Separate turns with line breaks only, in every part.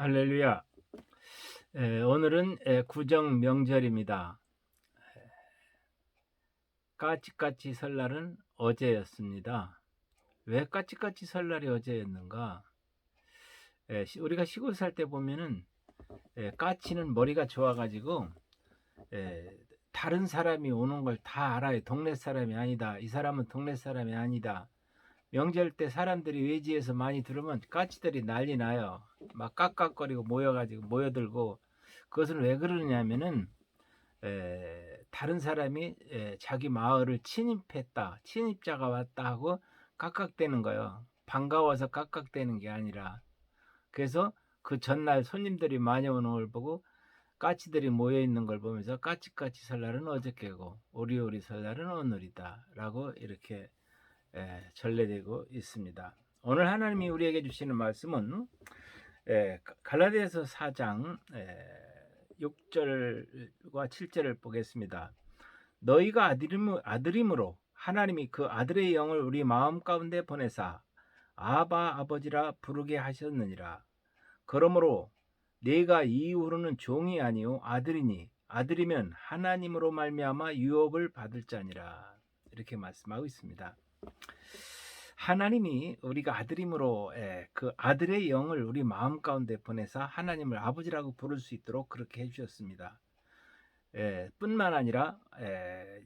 할렐루야. 오늘은 구정 명절입니다. 까치까치 설날은 어제였습니다. 왜 까치까치 설날이 어제였는가? 우리가 시골 살 때 보면은 까치는 머리가 좋아가지고 다른 사람이 오는 걸 다 알아요. 동네 사람이 아니다. 이 사람은 동네 사람이 아니다. 명절 때 사람들이 외지에서 많이 들으면 까치들이 난리 나요. 막 깍깍거리고 모여들고, 그것은 왜 그러냐면은 다른 사람이 자기 마을을 침입했다, 침입자가 왔다 하고 깍깍대는 거예요. 반가워서 깍깍대는 게 아니라. 그래서 그 전날 손님들이 많이 오는 걸 보고 까치들이 모여 있는 걸 보면서 까치까치 설날은 어저께고 오리오리 설날은 오늘이다 라고 이렇게 전래되고 있습니다. 오늘 하나님이 우리에게 주시는 말씀은 갈라디아서 4장 6절과 7절을 보겠습니다. 너희가 아들임으로 하나님이 그 아들의 영을 우리 마음 가운데 보내사 아바 아버지라 부르게 하셨느니라. 그러므로 네가 이후로는 종이 아니요 아들이니 아들이면 하나님으로 말미암아 유업을 받을 자니라. 이렇게 말씀하고 있습니다. 하나님이 우리가 아들임으로 그 아들의 영을 우리 마음 가운데 보내사 하나님을 아버지라고 부를 수 있도록 그렇게 해주셨습니다. 뿐만 아니라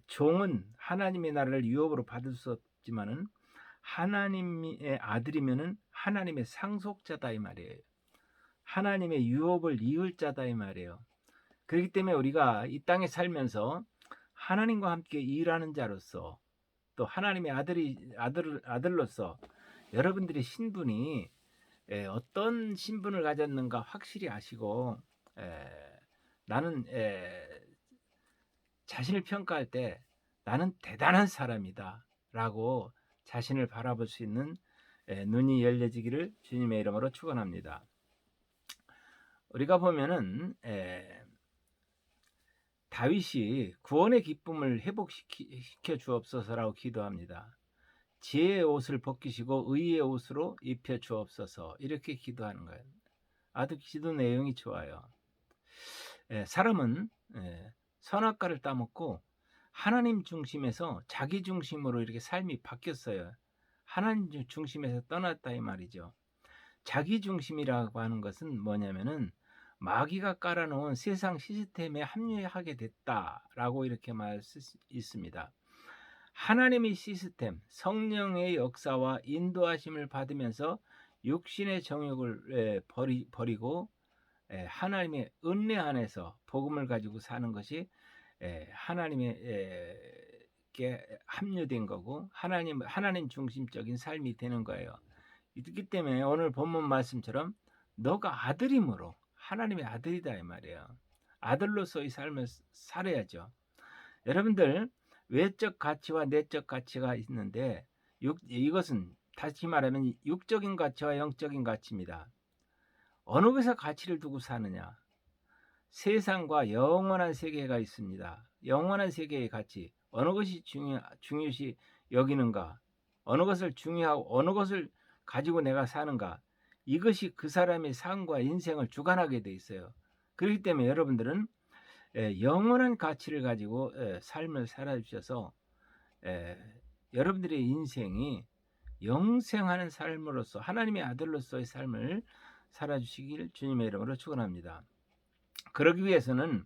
종은 하나님의 나라를 유업으로 받을 수 없지만은 하나님의 아들이면은 하나님의 상속자다 이 말이에요. 하나님의 유업을 이을 자다 이 말이에요. 그렇기 때문에 우리가 이 땅에 살면서 하나님과 함께 일하는 자로서 또 하나님의 아들로서 여러분들의 신분이 어떤 신분을 가졌는가 확실히 아시고 나는 자신을 평가할 때 나는 대단한 사람이다 라고 자신을 바라볼 수 있는 눈이 열려지기를 주님의 이름으로 축원합니다. 우리가 보면은 다윗이 구원의 기쁨을 회복시켜 주옵소서라고 기도합니다. 지혜의 옷을 벗기시고 의의 옷으로 입혀 주옵소서 이렇게 기도하는 거예요. 아주 기도 내용이 좋아요. 사람은 선악과를 따먹고 하나님 중심에서 자기 중심으로 이렇게 삶이 바뀌었어요. 하나님 중심에서 떠났다 이 말이죠. 자기 중심이라고 하는 것은 뭐냐면은 마귀가 깔아놓은 세상 시스템에 합류하게 됐다라고 이렇게 말할 수 있습니다. 하나님의 시스템, 성령의 역사와 인도하심을 받으면서 육신의 정욕을 버리고 하나님의 은혜 안에서 복음을 가지고 사는 것이 하나님의 게 합류된 거고 하나님 중심적인 삶이 되는 거예요. 있기 때문에 오늘 본문 말씀처럼 너가 아들이므로 하나님의 아들이다 이 말이에요. 아들로서의 삶을 살아야죠. 여러분들 외적 가치와 내적 가치가 있는데 이것은 다시 말하면 육적인 가치와 영적인 가치입니다. 어느 것에 가치를 두고 사느냐? 세상과 영원한 세계가 있습니다. 영원한 세계의 가치, 어느 것이 중요시 여기는가? 어느 것을 중요하고 어느 것을 가지고 내가 사는가? 이것이 그 사람의 삶과 인생을 주관하게 돼 있어요. 그렇기 때문에 여러분들은 영원한 가치를 가지고 삶을 살아주셔서 여러분들의 인생이 영생하는 삶으로서 하나님의 아들로서의 삶을 살아주시길 주님의 이름으로 축원합니다. 그러기 위해서는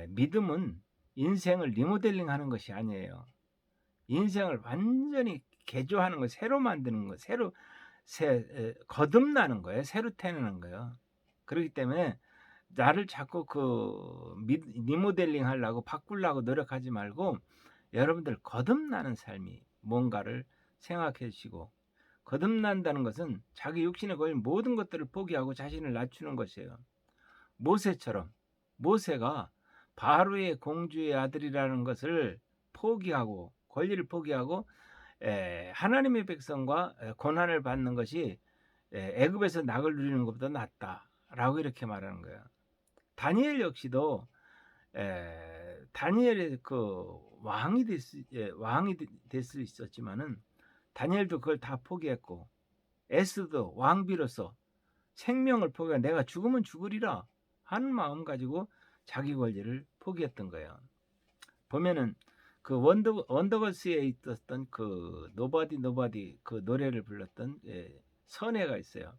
믿음은 인생을 리모델링하는 것이 아니에요. 인생을 완전히 개조하는 거, 새로 만드는 거, 거듭나는 거예요. 새로 태어나는 거예요. 그렇기 때문에 나를 자꾸 리모델링 하려고 바꾸려고 노력하지 말고 여러분들 거듭나는 삶이 뭔가를 생각해 주시고, 거듭난다는 것은 자기 육신에 걸린 모든 것들을 포기하고 자신을 낮추는 것이에요. 모세처럼 모세가 바로의 공주의 아들이라는 것을 포기하고 권리를 포기하고 하나님의 백성과 고난을 받는 것이 애굽에서 낙을 누리는 것보다 낫다라고 이렇게 말하는 거예요. 다니엘 역시도 다니엘의 그 왕이 될 수 있었지만은 다니엘도 그걸 다 포기했고 에스도 왕비로서 생명을 포기하고 내가 죽으면 죽으리라 하는 마음 가지고 자기 권리를 포기했던 거예요. 보면은 그 원더걸스에 있었던 그 노바디 그 노래를 불렀던 선혜가 있어요.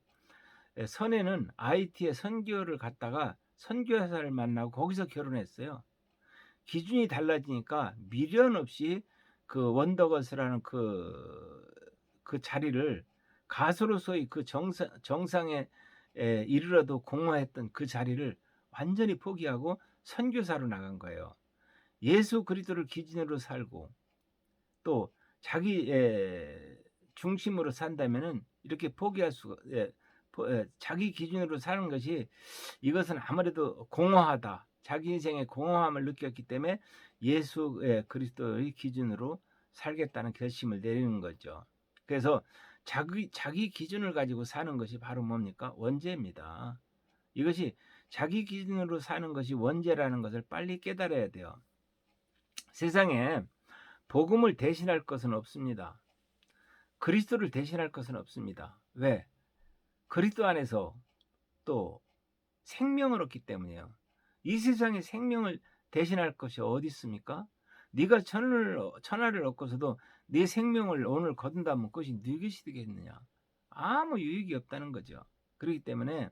선혜는 IT에 선교를 갔다가 선교사를 만나고 거기서 결혼했어요. 기준이 달라지니까 미련 없이 그 원더걸스라는 그 자리를 가수로서의 그 정상에 이르러도 공허했던 그 자리를 완전히 포기하고 선교사로 나간 거예요. 예수 그리스도를 기준으로 살고 또 자기 중심으로 산다면은 이렇게 포기할 수가 자기 기준으로 사는 것이 이것은 아무래도 공허하다. 자기 인생의 공허함을 느꼈기 때문에 예수 그리스도의 기준으로 살겠다는 결심을 내리는 거죠. 그래서 자기 기준을 가지고 사는 것이 바로 뭡니까? 원죄입니다. 이것이 자기 기준으로 사는 것이 원죄라는 것을 빨리 깨달아야 돼요. 세상에 복음을 대신할 것은 없습니다. 그리스도를 대신할 것은 없습니다. 왜? 그리스도 안에서 또 생명을 얻기 때문이에요. 이 세상에 생명을 대신할 것이 어디 있습니까? 네가 천하를 얻고서도 네 생명을 오늘 거둔다면 그것이 네 것이 되겠느냐? 아무 유익이 없다는 거죠. 그렇기 때문에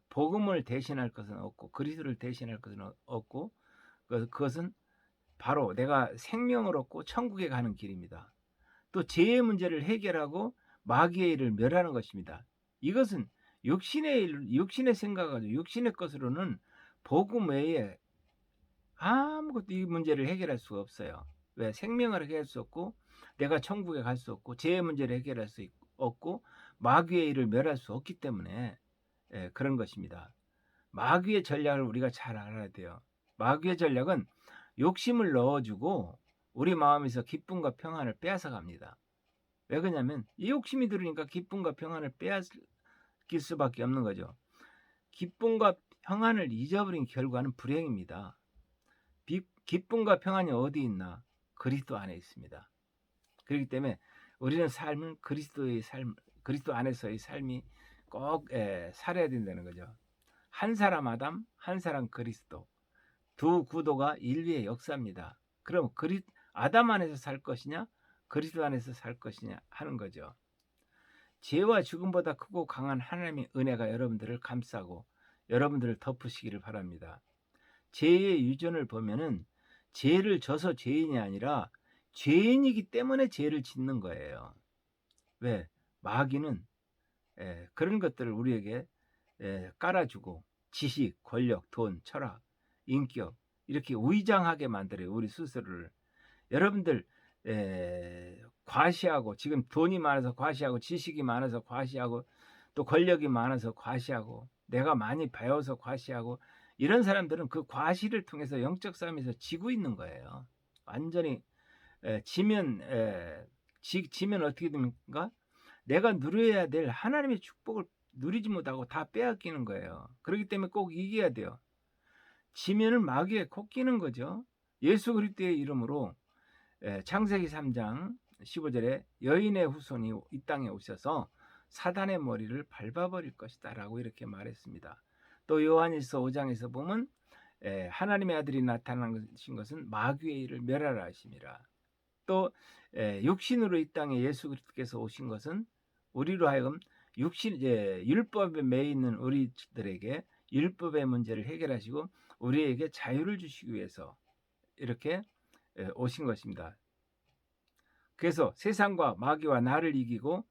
복음을 대신할 것은 없고 그리스도를 대신할 것은 없고 그것은 바로 내가 생명을 얻고 천국에 가는 길입니다. 또 죄의 문제를 해결하고 마귀의 일을 멸하는 것입니다. 이것은 육신의 생각하고 육신의 것으로는 복음 외에 아무것도 이 문제를 해결할 수가 없어요. 왜? 생명을 해결할 수 없고 내가 천국에 갈 수 없고 죄의 문제를 해결할 수 없고 마귀의 일을 멸할 수 없기 때문에 그런 것입니다. 마귀의 전략을 우리가 잘 알아야 돼요. 마귀의 전략은 욕심을 넣어주고 우리 마음에서 기쁨과 평안을 빼앗아 갑니다. 왜 그러냐면 이 욕심이 들으니까 기쁨과 평안을 빼앗길 수밖에 없는 거죠. 기쁨과 평안을 잊어버린 결과는 불행입니다. 기쁨과 평안이 어디 있나? 그리스도 안에 있습니다. 그렇기 때문에 우리는 삶은 그리스도 안에서의 삶이 꼭 살아야 된다는 거죠. 한 사람 아담, 한 사람 그리스도. 두 구도가 인류의 역사입니다. 그럼 아담 안에서 살 것이냐, 그리스도 안에서 살 것이냐 하는 거죠. 죄와 죽음보다 크고 강한 하나님의 은혜가 여러분들을 감싸고 여러분들을 덮으시기를 바랍니다. 죄의 유전을 보면은 죄를 져서 죄인이 아니라 죄인이기 때문에 죄를 짓는 거예요. 왜? 마귀는 그런 것들을 우리에게 깔아주고 지식, 권력, 돈, 철학, 인격 이렇게 위장하게 만들어요. 우리 스스로를. 여러분들 과시하고 지금 돈이 많아서 과시하고 지식이 많아서 과시하고 또 권력이 많아서 과시하고 내가 많이 배워서 과시하고 이런 사람들은 그 과시를 통해서 영적 싸움에서 지고 있는 거예요. 완전히 지면 어떻게 됩니까? 내가 누려야 될 하나님의 축복을 누리지 못하고 다 빼앗기는 거예요. 그렇기 때문에 꼭 이겨야 돼요. 지면은 마귀에 콕 끼는 거죠. 예수 그리스도의 이름으로 창세기 3장 15절에 여인의 후손이 이 땅에 오셔서 사단의 머리를 밟아버릴 것이다 라고 이렇게 말했습니다. 또 요한일서 5장에서 보면 하나님의 아들이 나타나신 것은 마귀의 일을 멸하라 하심이라. 또 육신으로 이 땅에 예수 그리스도께서 오신 것은 우리로 하여금 율법에 매여 있는 우리들에게 율법의 문제를 해결하시고 우리에게 자유를 주시기 위해서 이렇게 오신 것입니다. 그래서 세상과 마귀와 나를 이기고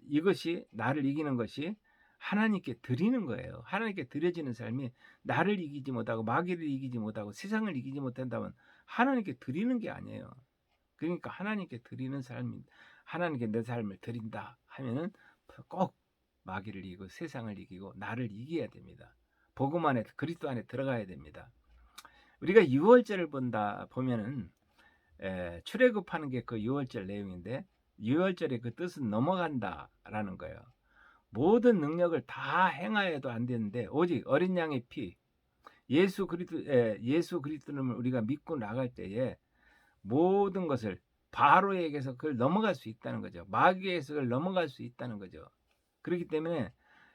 이것이 나를 이기는 것이 하나님께 드리는 거예요. 하나님께 드려지는 삶이 나를 이기지 못하고 마귀를 이기지 못하고 세상을 이기지 못한다면 하나님께 드리는 게 아니에요. 그러니까 하나님께 드리는 삶, 하나님께 내 삶을 드린다 하면은 꼭 마귀를 이기고 세상을 이기고 나를 이겨야 됩니다. 복음 안에 그리스도 안에 들어가야 됩니다. 우리가 유월절을 보면은 출애굽하는 게 그 유월절 내용인데 유월절의 그 뜻은 넘어간다라는 거예요. 모든 능력을 다 행하여도 안 되는데 오직 어린 양의 피 예수 그리스도를 우리가 믿고 나갈 때에 모든 것을 바로에게서 그걸 넘어갈 수 있다는 거죠. 마귀에서 그걸 넘어갈 수 있다는 거죠. 그렇기 때문에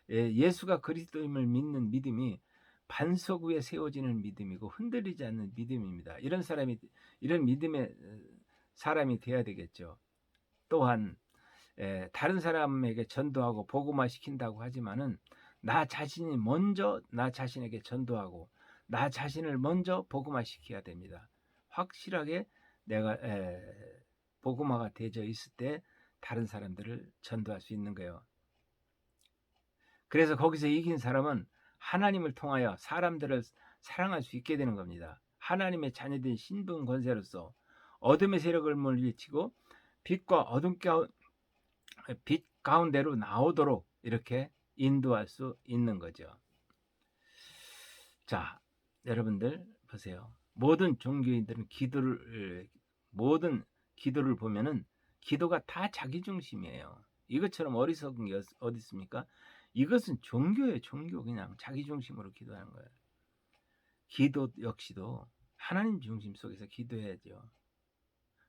예수가 그리스도임을 믿는 믿음이 반석 위에 세워지는 믿음이고 흔들리지 않는 믿음입니다. 이런 믿음의 사람이 돼야 되겠죠. 또한 다른 사람에게 전도하고 복음화 시킨다고 하지만은 나 자신이 먼저 나 자신에게 전도하고 나 자신을 먼저 복음화 시켜야 됩니다. 확실하게 내가 복음화가 되어 있을 때 다른 사람들을 전도할 수 있는 거예요. 그래서 거기서 이긴 사람은 하나님을 통하여 사람들을 사랑할 수 있게 되는 겁니다. 하나님의 자녀된 신분 권세로서 어둠의 세력을 물리치고 빛 가운데로 나오도록 이렇게 인도할 수 있는 거죠. 자, 여러분들 보세요. 모든 종교인들은 모든 기도를 보면은 기도가 다 자기 중심이에요. 이것처럼 어리석은 게 어디 있습니까? 이것은 종교예요. 종교. 그냥 자기 중심으로 기도하는 거예요. 기도 역시도 하나님 중심 속에서 기도해야죠.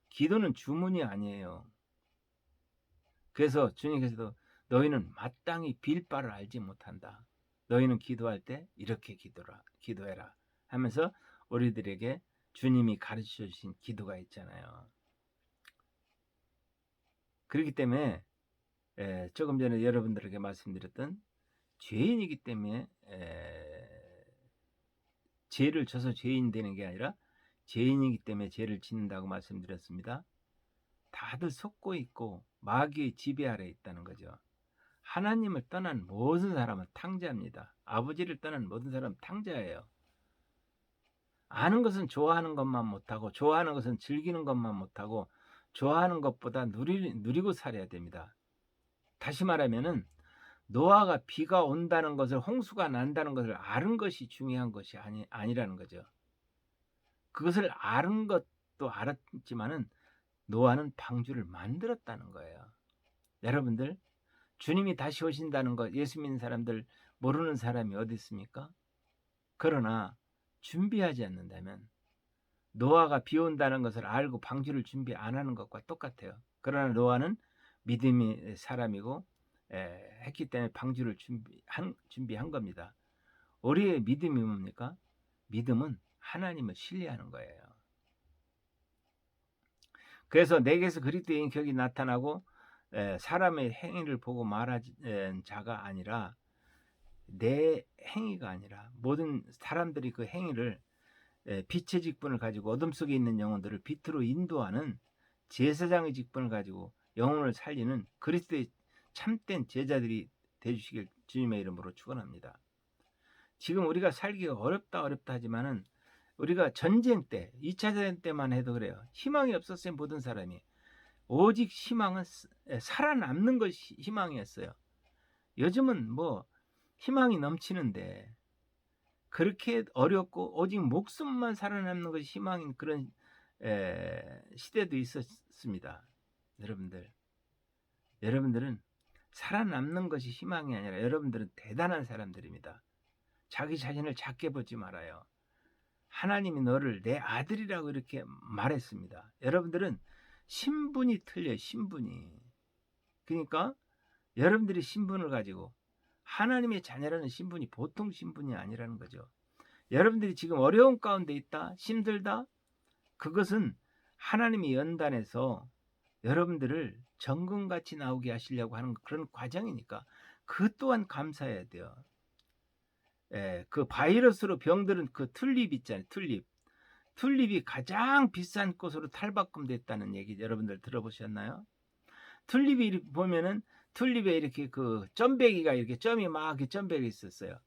기도는 주문이 아니에요. 그래서 주님께서도 너희는 마땅히 빌 바를 알지 못한다. 너희는 기도할 때 이렇게 기도해라 하면서 우리들에게 주님이 가르쳐 주신 기도가 있잖아요. 그렇기 때문에 조금 전에 여러분들에게 말씀드렸던 죄인이기 때문에 죄를 져서 죄인 되는 게 아니라 죄인이기 때문에 죄를 짓는다고 말씀드렸습니다. 다들 속고 있고 마귀의 지배 아래에 있다는 거죠. 하나님을 떠난 모든 사람은 탕자입니다. 아버지를 떠난 모든 사람은 탕자예요. 아는 것은 좋아하는 것만 못하고 좋아하는 것은 즐기는 것만 못하고 좋아하는 것보다 누리고 살아야 됩니다. 다시 말하면은 노아가 비가 온다는 것을 홍수가 난다는 것을 아는 것이 중요한 것이 아니라는 거죠. 그것을 아는 것도 알았지만은 노아는 방주를 만들었다는 거예요. 여러분들 주님이 다시 오신다는 것 예수 믿는 사람들 모르는 사람이 어디 있습니까? 그러나 준비하지 않는다면 노아가 비 온다는 것을 알고 방주를 준비 안 하는 것과 똑같아요. 그러나 노아는 믿음의 사람이고 했기 때문에 방주를 준비한 겁니다. 우리의 믿음이 뭡니까? 믿음은 하나님을 신뢰하는 거예요. 그래서 내게서 그리스도인 격이 나타나고 사람의 행위를 보고 말하는 자가 아니라 내 행위가 아니라 모든 사람들이 그 행위를 빛의 직분을 가지고 어둠 속에 있는 영혼들을 빛으로 인도하는 제사장의 직분을 가지고 영혼을 살리는 그리스도의 참된 제자들이 되주시길 주님의 이름으로 축원합니다. 지금 우리가 살기가 어렵다 하지만은 우리가 전쟁 때 2차 대전 때만 해도 그래요. 희망이 없었어요. 모든 사람이. 오직 희망은 살아남는 것이 희망이었어요. 요즘은 뭐 희망이 넘치는데 그렇게 어렵고 오직 목숨만 살아남는 것이 희망인 그런 시대도 있었습니다. 여러분들은 살아남는 것이 희망이 아니라 여러분들은 대단한 사람들입니다. 자기 자신을 작게 보지 말아요. 하나님이 너를 내 아들이라고 이렇게 말했습니다. 여러분들은 신분이 틀려요. 신분이. 그러니까 여러분들이 신분을 가지고 하나님의 자녀라는 신분이 보통 신분이 아니라는 거죠. 여러분들이 지금 어려운 가운데 있다, 힘들다, 그것은 하나님이 연단해서 여러분들을 정금같이 나오게 하시려고 하는 그런 과정이니까 그 또한 감사해야 돼요. 그 바이러스로 병들은 그 튤립 있잖아요. 튤립이 가장 비싼 꽃으로 탈바꿈됐다는 얘기 여러분들 들어보셨나요? 튤립이 보면은 튤립에 이렇게 그 점배기가 이렇게 점이 막 이렇게 점배기 있었어요.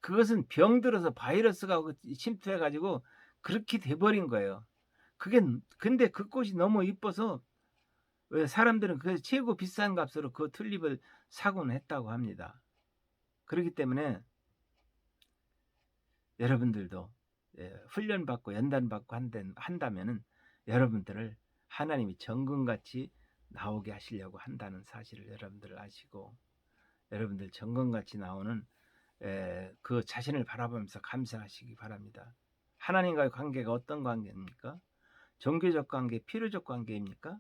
그것은 병들어서 바이러스가 침투해가지고 그렇게 돼버린 거예요. 근데 그 꽃이 너무 이뻐서 왜 사람들은 그 최고 비싼 값으로 그 튤립을 사곤 했다고 합니다. 그렇기 때문에 여러분들도 훈련받고 연단받고 한다면은 여러분들을 하나님이 정금같이 나오게 하시려고 한다는 사실을 여러분들 아시고 여러분들 정금같이 나오는 그 자신을 바라보면서 감사하시기 바랍니다. 하나님과의 관계가 어떤 관계입니까? 종교적 관계, 필요적 관계입니까?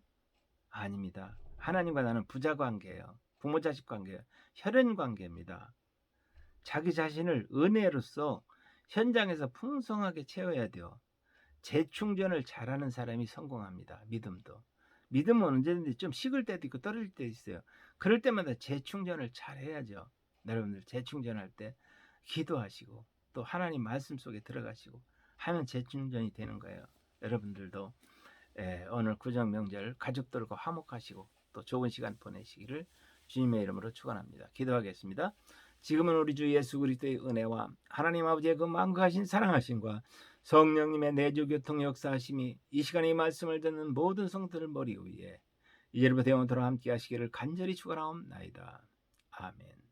아닙니다. 하나님과 나는 부자 관계예요. 부모 자식 관계, 혈연 관계입니다. 자기 자신을 은혜로서 현장에서 풍성하게 채워야 돼요. 재충전을 잘하는 사람이 성공합니다. 믿음도. 믿음은 언제든지 좀 식을 때도 있고 떨어질 때도 있어요. 그럴 때마다 재충전을 잘해야죠. 여러분들 재충전할 때 기도하시고 또 하나님 말씀 속에 들어가시고 하면 재충전이 되는 거예요. 여러분들도 오늘 구정 명절 가족들과 화목하시고 또 좋은 시간 보내시기를 주님의 이름으로 축원합니다. 기도하겠습니다. 지금은 우리 주 예수 그리스도의 은혜와 하나님 아버지의 그 만국하신 사랑하심과 성령님의 내주 교통 역사하심이 이 시간에 이 말씀을 듣는 모든 성도들 머리 위에 이제부터 영원토록 함께 하시기를 간절히 축원하옵나이다. 아멘.